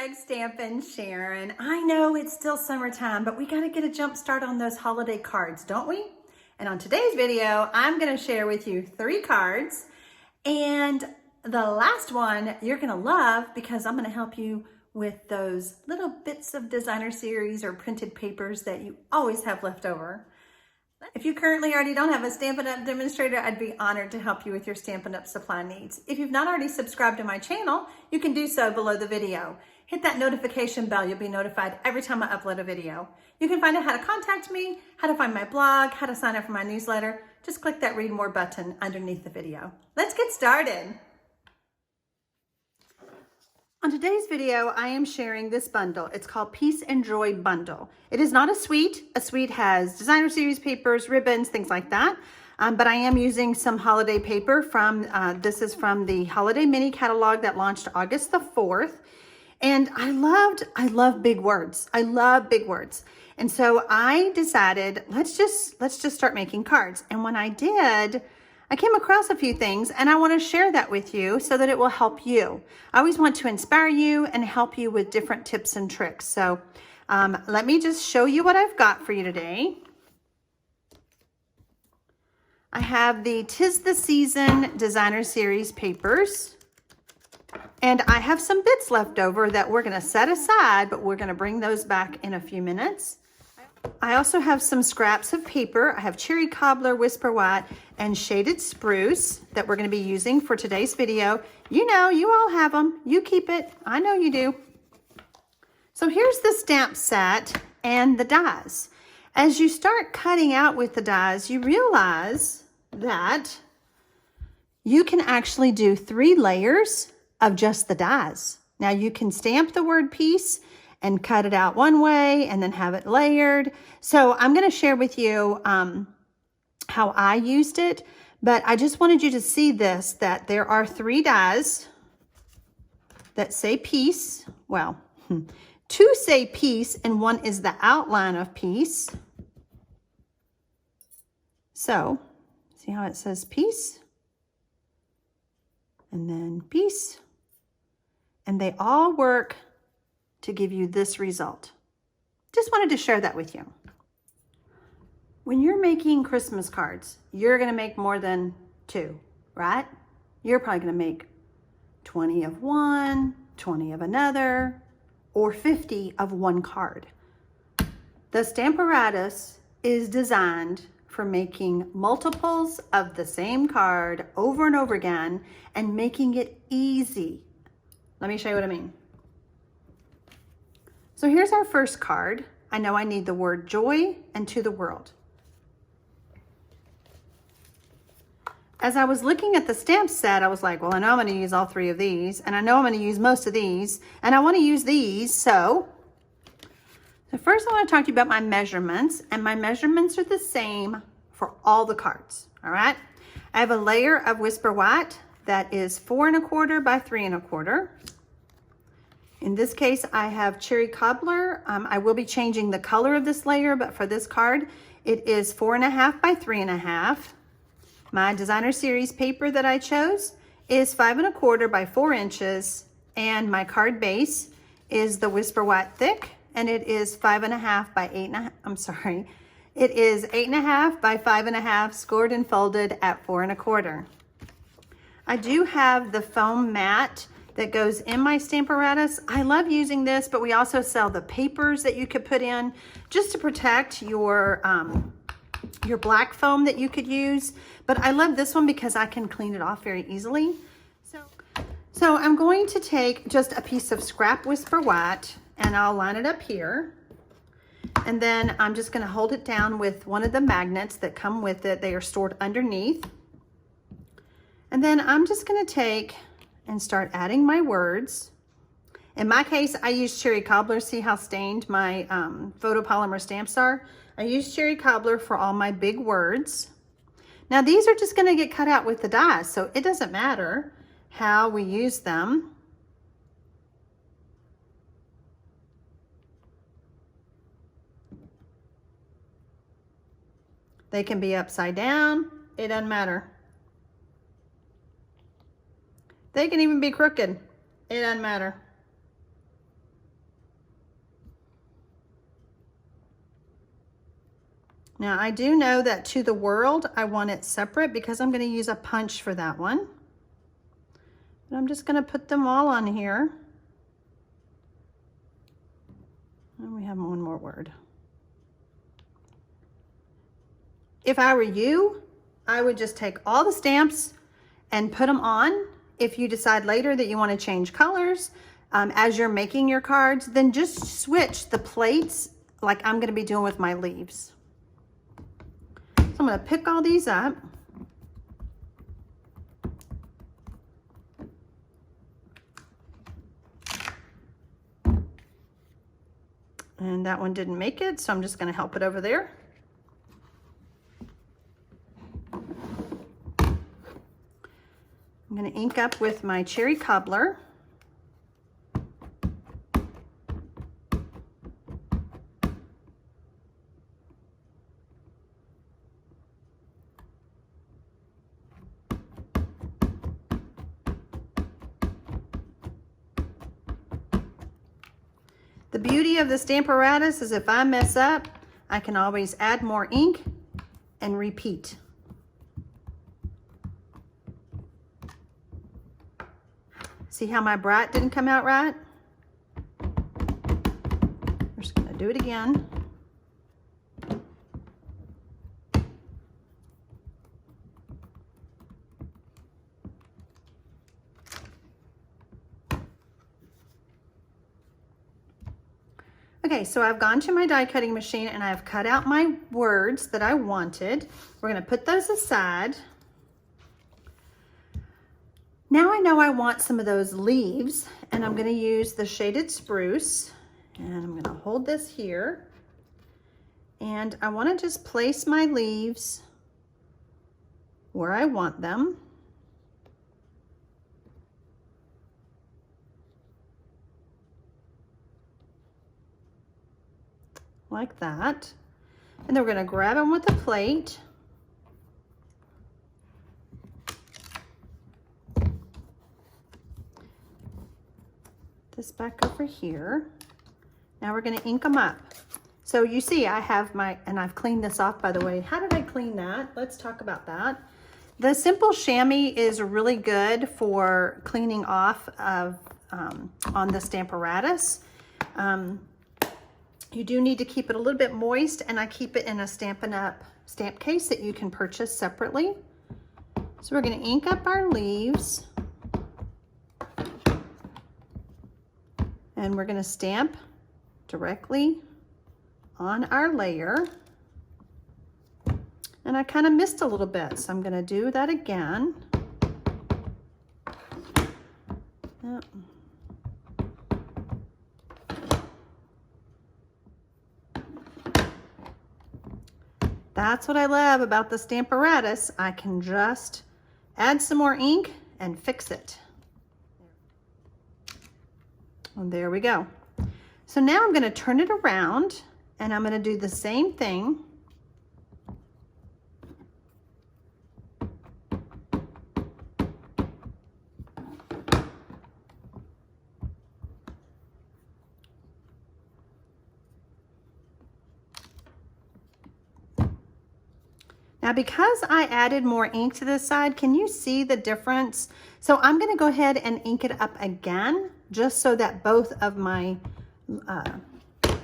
Bag Stampin' Sharon. I know it's still summertime, but we gotta get a jump start on those holiday cards, don't we? And on today's video, I'm gonna share with you 3 cards. And the last one you're gonna love because I'm gonna help you with those little bits of designer series or printed papers that you always have left over. If you currently already don't have a Stampin' Up! Demonstrator, I'd be honored to help you with your Stampin' Up! Supply needs. If you've not already subscribed to my channel, you can do so below the video. Hit that notification bell. You'll be notified every time I upload a video. You can find out how to contact me, how to find my blog, how to sign up for my newsletter. Just click that Read More button underneath the video. Let's get started. On today's video, I am sharing this bundle. It's called Peace and Joy Bundle. It is not a suite. A suite has designer series papers, ribbons, things like that. But I am using some holiday paper from, this is from the Holiday Mini Catalog that launched August the 4th. And I love big words. I love big words. And so I decided, let's just start making cards. And when I did, I came across a few things and I want to share that with you so that it will help you. I always want to inspire you and help you with different tips and tricks. So let me just show you what I've got for you today. I have the 'Tis the Season Designer Series papers. And I have some bits left over that we're going to set aside, but we're going to bring those back in a few minutes. I also have some scraps of paper. I have Cherry Cobbler, Whisper White, and Shaded Spruce that we're going to be using for today's video. You know, you all have them. You keep it. I know you do. So here's the stamp set and the dies. As you start cutting out with the dies, you realize that you can actually do 3 layers of just the dies. Now you can stamp the word peace and cut it out one way and then have it layered. So I'm going to share with you how I used it, but I just wanted you to see this, that there are 3 dies that say peace. Well, 2 say peace and 1 is the outline of peace. So see how it says peace and then peace. And they all work to give you this result. Just wanted to share that with you. When you're making Christmas cards, you're gonna make more than 2, right? You're probably gonna make 20 of one, 20 of another, or 50 of one card. The Stamparatus is designed for making multiples of the same card over and over again and making it easy. Let me show you what I mean. So here's our first card. I know I need the word joy and to the world. As I was looking at the stamp set, I was like, well, I know I'm going to use all 3 of these, and I know I'm going to use most of these, and I want to use these. So first I want to talk to you about my measurements, and my measurements are the same for all the cards. All right. I have a layer of Whisper White that is 4 1/4 by 3 1/4. In this case, I have Cherry Cobbler. I will be changing the color of this layer, but for this card, it is 4 1/2 by 3 1/2. My designer series paper that I chose is 5 1/4 by 4 inches, and my card base is the Whisper White thick, and it is 5 1/2 by 8 1/2. I'm sorry, it is 8 1/2 by 5 1/2, scored and folded at 4 1/4. I do have the foam mat that goes in my Stamparatus. I love using this, but we also sell the papers that you could put in just to protect your black foam that you could use. But I love this one because I can clean it off very easily. So I'm going to take just a piece of scrap Whisper White and I'll line it up here. And then I'm just going to hold it down with one of the magnets that come with it. They are stored underneath. And then I'm just going to take and start adding my words. In my case, I use Cherry Cobbler. See how stained my photopolymer stamps are? I use Cherry Cobbler for all my big words. Now these are just going to get cut out with the dies, so it doesn't matter how we use them. They can be upside down. It doesn't matter. They can even be crooked. It doesn't matter. Now I do know that To the World, I want it separate because I'm going to use a punch for that one. But I'm just going to put them all on here. And we have one more word. If I were you, I would just take all the stamps and put them on. If you decide later that you want to change colors as you're making your cards, then just switch the plates like I'm going to be doing with my leaves. So I'm going to pick all these up. And that one didn't make it, so I'm just going to help it over there. I'm going to ink up with my Cherry Cobbler. The beauty of the Stamparatus is if I mess up, I can always add more ink and repeat. See how my bright didn't come out right? We're just gonna do it again. Okay, so I've gone to my die cutting machine and I've cut out my words that I wanted. We're gonna put those aside. Now I know I want some of those leaves, and I'm gonna use the Shaded Spruce, and I'm gonna hold this here. And I wanna just place my leaves where I want them. Like that. And then we're gonna grab them with a plate. This back over here. Now we're gonna ink them up. So you see I have my, and I've cleaned this off by the way. How did I clean that? Let's talk about that. The Simple Chamois is really good for cleaning off of on the Stamparatus. You do need to keep it a little bit moist, and I keep it in a Stampin' Up! Stamp case that you can purchase separately. So we're gonna ink up our leaves. And we're gonna stamp directly on our layer. And I kind of missed a little bit, so I'm gonna do that again. Yep. That's what I love about the Stamparatus. I can just add some more ink and fix it. And there we go. So now I'm going to turn it around and I'm going to do the same thing. Now, because I added more ink to this side, can you see the difference? So I'm going to go ahead and ink it up again, just so that both of my,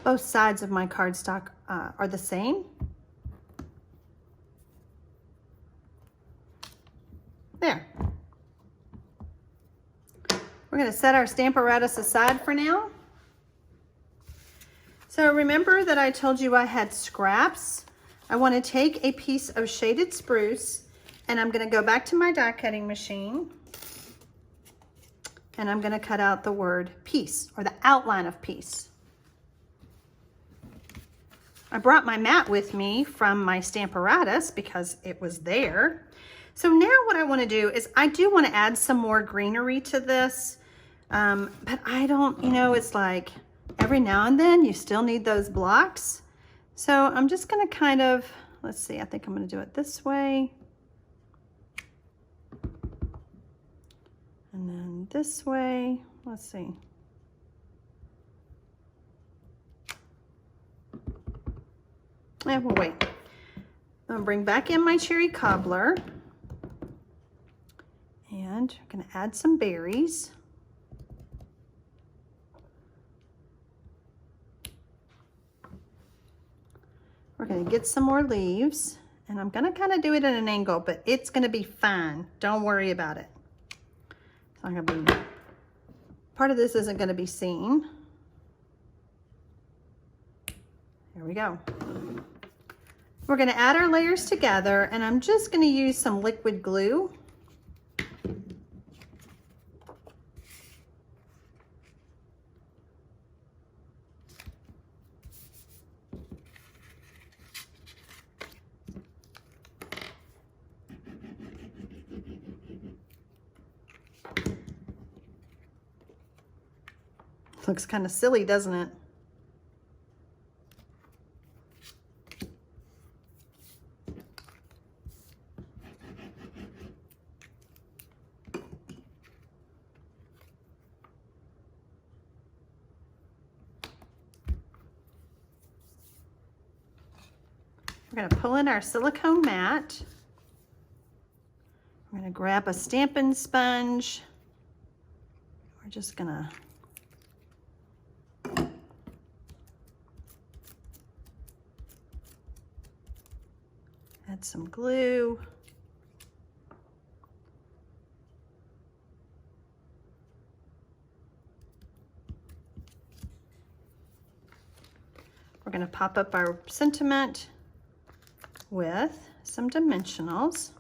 both sides of my cardstock are the same. There. We're going to set our Stamparatus aside for now. So remember that I told you I had scraps. I want to take a piece of Shaded Spruce and I'm going to go back to my die cutting machine and I'm going to cut out the word peace, or the outline of peace. I brought my mat with me from my Stamparatus because it was there. So now what I want to do is I do want to add some more greenery to this, but I don't, you know, it's like every now and then you still need those blocks. So I'm just going to kind of, let's see, I think I'm going to do it this way. And then this way, let's see. Yeah, we'll wait. I'm gonna bring back in my cherry cobbler. And I'm gonna add some berries. We're gonna get some more leaves, and I'm gonna kind of do it at an angle, but it's gonna be fine. Don't worry about it. It's not gonna be, part of this isn't gonna be seen. There we go. We're gonna add our layers together, and I'm just gonna use some liquid glue. Looks kind of silly, doesn't it? We're going to pull in our silicone mat. We're going to grab a stamping sponge. We're just going to add some glue. We're going to pop up our sentiment with some dimensionals.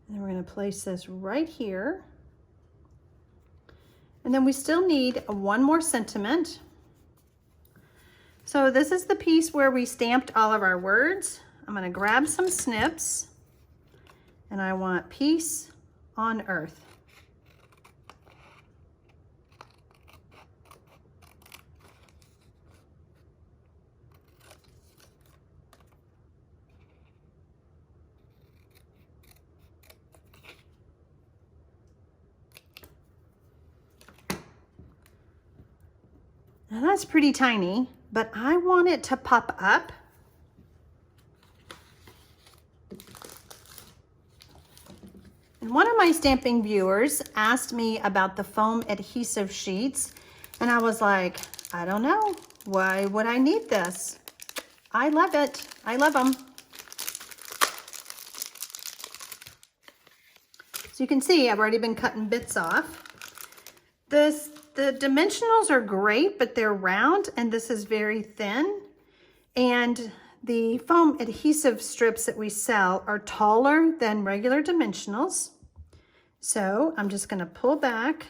And then we're going to place this right here. And then we still need one more sentiment. So this is the piece where we stamped all of our words. I'm going to grab some snips, and I want peace on earth. Now that's pretty tiny, but I want it to pop up. And one of my stamping viewers asked me about the foam adhesive sheets, and I was like, I don't know. Why would I need this? I love it. I love them. So you can see I've already been cutting bits off. The dimensionals are great, but they're round, and this is very thin. And the foam adhesive strips that we sell are taller than regular dimensionals. So I'm just going to pull back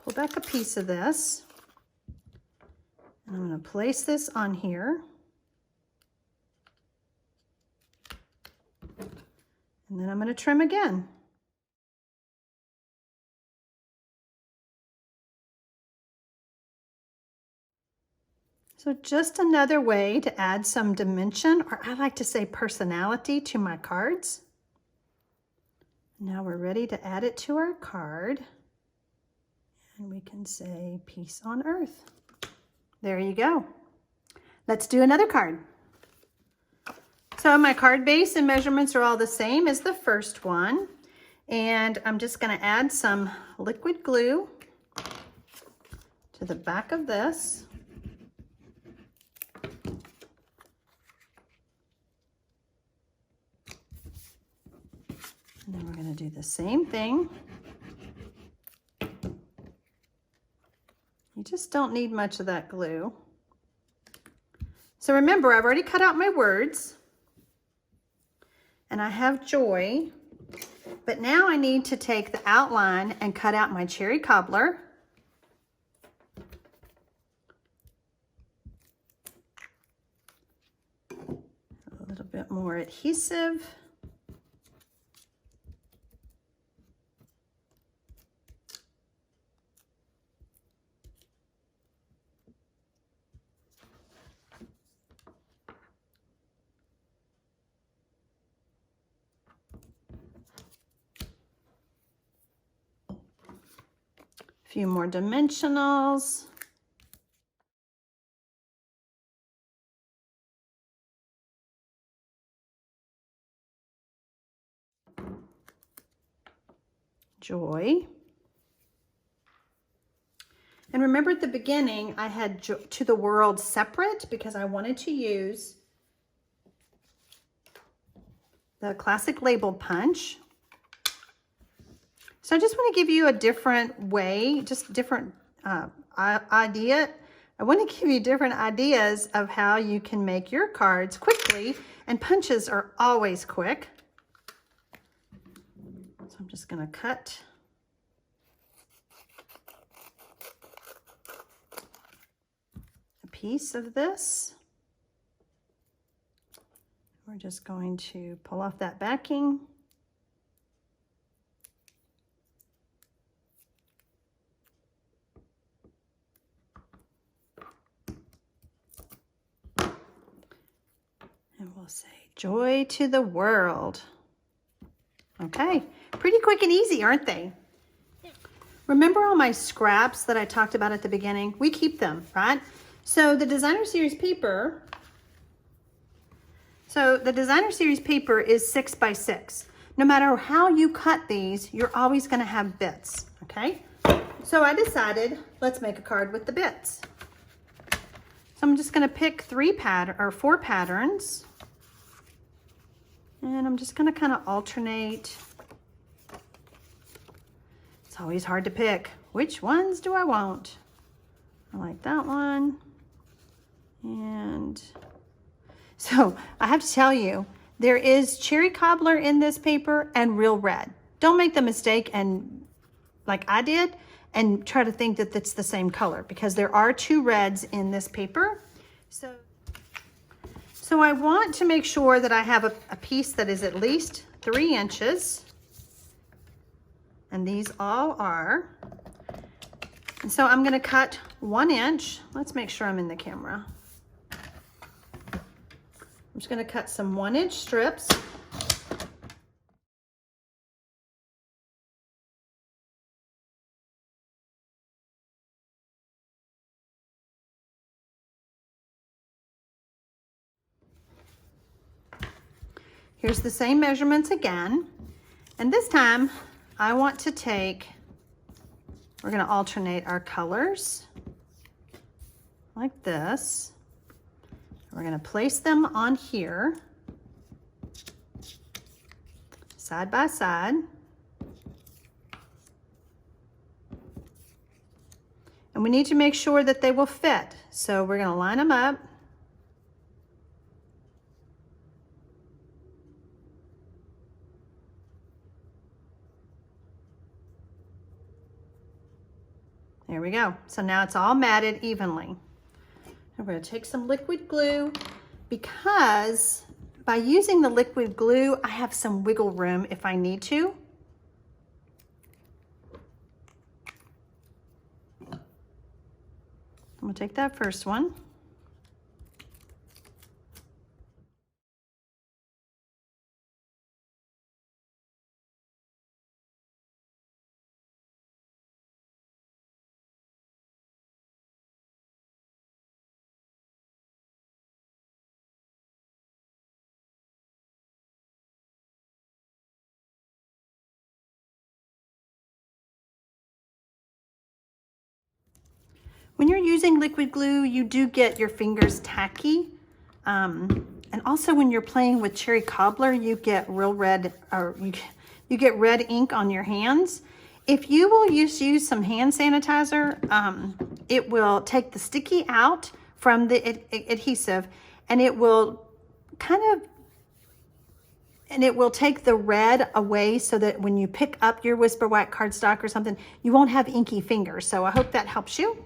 a piece of this. And I'm going to place this on here. And then I'm going to trim again. So just another way to add some dimension, or I like to say personality, to my cards. Now we're ready to add it to our card. And we can say peace on earth. There you go. Let's do another card. So my card base and measurements are all the same as the first one. And I'm just going to add some liquid glue to the back of this. And then we're going to do the same thing. You just don't need much of that glue. So remember, I've already cut out my words. And I have joy. But now I need to take the outline and cut out my cherry cobbler. A little bit more adhesive. few more dimensionals. Joy. And remember at the beginning, I had to the world separate because I wanted to use the classic label punch. So I just want to give you a different way, just different idea. I want to give you different ideas of how you can make your cards quickly, and punches are always quick. So I'm just going to cut a piece of this. We're just going to pull off that backing. And we'll say, joy to the world. Okay, pretty quick and easy, aren't they? Yeah. Remember all my scraps that I talked about at the beginning? We keep them, right? So the Designer Series paper, is 6 by 6. No matter how you cut these, you're always gonna have bits, okay? So I decided, let's make a card with the bits. So I'm just gonna pick 4 patterns. And I'm just gonna kind of alternate. It's always hard to pick. Which ones do I want? I like that one. And so I have to tell you, there is cherry cobbler in this paper and real red. Don't make the mistake and like I did and try to think that it's the same color, because there are 2 reds in this paper. So I want to make sure that I have a piece that is at least 3 inches. And these all are. And so I'm gonna cut 1 inch. Let's make sure I'm in the camera. I'm just gonna cut some 1-inch strips. Here's the same measurements again. And this time I want to we're gonna alternate our colors like this. We're gonna place them on here, side by side. And we need to make sure that they will fit. So we're gonna line them up. There we go. So now it's all matted evenly. And we're going to take some liquid glue, because by using the liquid glue, I have some wiggle room if I need to. I'm going to take that first one. When you're using liquid glue, you do get your fingers tacky. And also when you're playing with cherry cobbler, you get real red, or you get red ink on your hands. If you will use some hand sanitizer, it will take the sticky out from the adhesive, and it will take the red away, so that when you pick up your Whisper White cardstock or something, you won't have inky fingers. So I hope that helps you.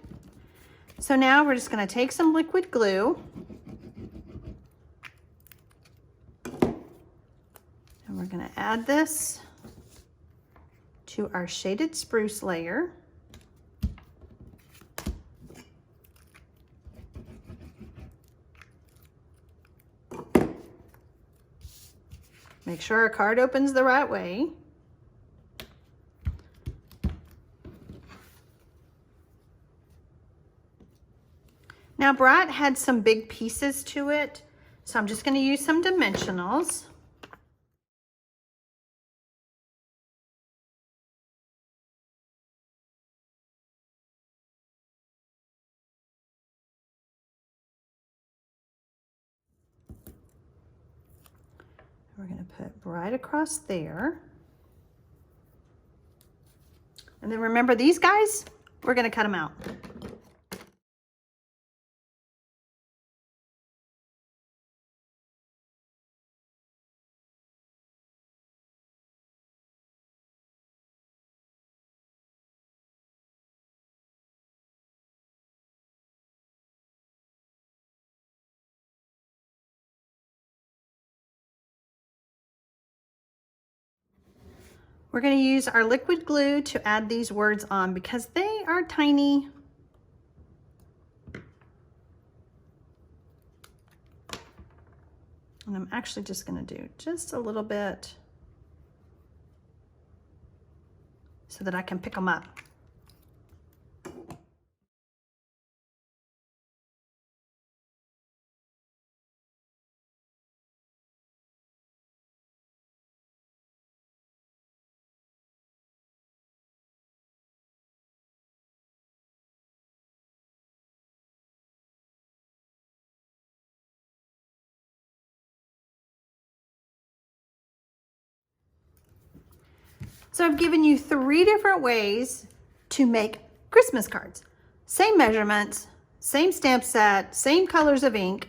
So now we're just going to take some liquid glue, and we're going to add this to our shaded spruce layer. Make sure our card opens the right way. Now Brat had some big pieces to it, so I'm just going to use some dimensionals. We're going to put right across there. And then remember these guys, we're going to cut them out. We're going to use our liquid glue to add these words on because they are tiny. And I'm actually just going to do just a little bit so that I can pick them up. So I've given you 3 different ways to make Christmas cards. Same measurements, same stamp set, same colors of ink.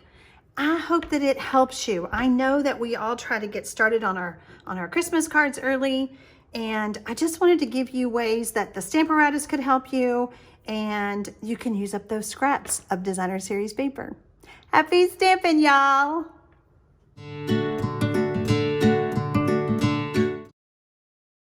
I hope that it helps you. I know that we all try to get started on our Christmas cards early, and I just wanted to give you ways that the Stamparatus could help you, and you can use up those scraps of Designer Series paper. Happy stamping, y'all!